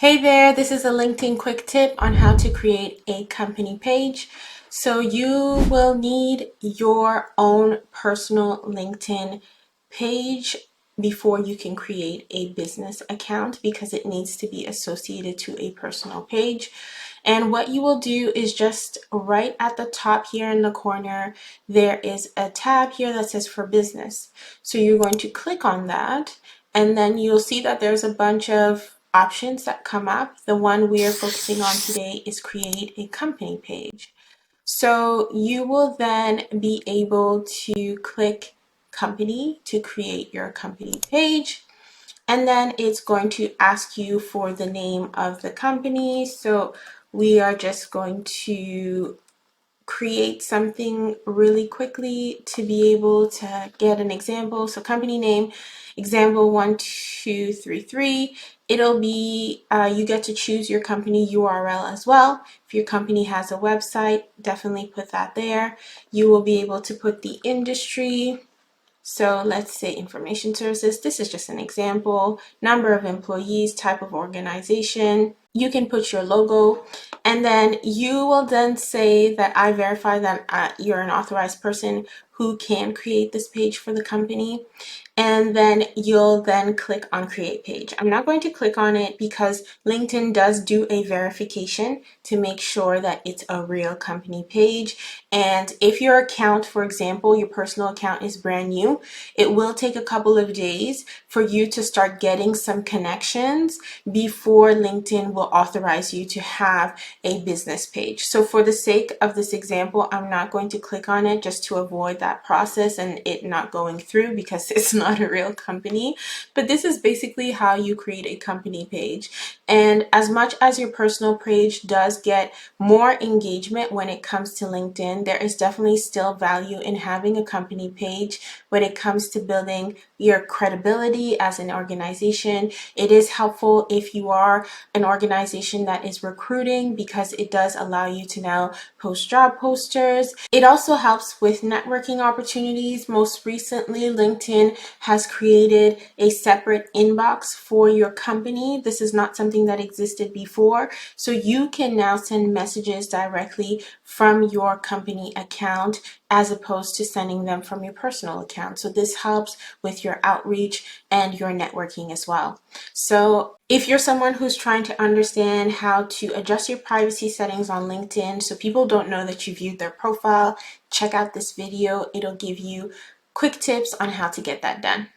Hey there, this is a LinkedIn quick tip on how to create a company page. So you will need your own personal LinkedIn page before you can create a business account because it needs to be associated to a personal page. And what you will do is just right at the top here in the corner, there is a tab here that says for business. So you're going to click on that, and then you'll see that there's a bunch of options that come up. The one we are focusing on today is create a company page. So you will then be able to click company to create your company page. And then it's going to ask you for the name of the company. So we are just going to create something really quickly to be able to get an example. So company name, example 1233. It'll be, you get to choose your company URL as well. If your company has a website, definitely put that there. You will be able to put the industry. So let's say information services. This is just an example. Number of employees, type of organization. You can put your logo, and then you will then say that I verify that you're an authorized person who can create this page for the company. And then you'll then click on create page. I'm not going to click on it because LinkedIn does do a verification to make sure that it's a real company page. And if your account, for example, your personal account is brand new, it will take a couple of days for you to start getting some connections before LinkedIn will authorize you to have a business page. So for the sake of this example, I'm not going to click on it just to avoid that process and it not going through because it's not a real company. But this is basically how you create a company page. And as much as your personal page does get more engagement when it comes to LinkedIn, there is definitely still value in having a company page when it comes to building your credibility as an organization. It is helpful if you are an organization that is recruiting because it does allow you to now post job posters. It also helps with networking opportunities. Most recently, LinkedIn has created a separate inbox for your company. This is not something that existed before. So you can now send messages directly from your company account as opposed to sending them from your personal account. So this helps with your outreach and your networking as well. So if you're someone who's trying to understand how to adjust your privacy settings on LinkedIn so people don't know that you viewed their profile, check out this video. It'll give you quick tips on how to get that done.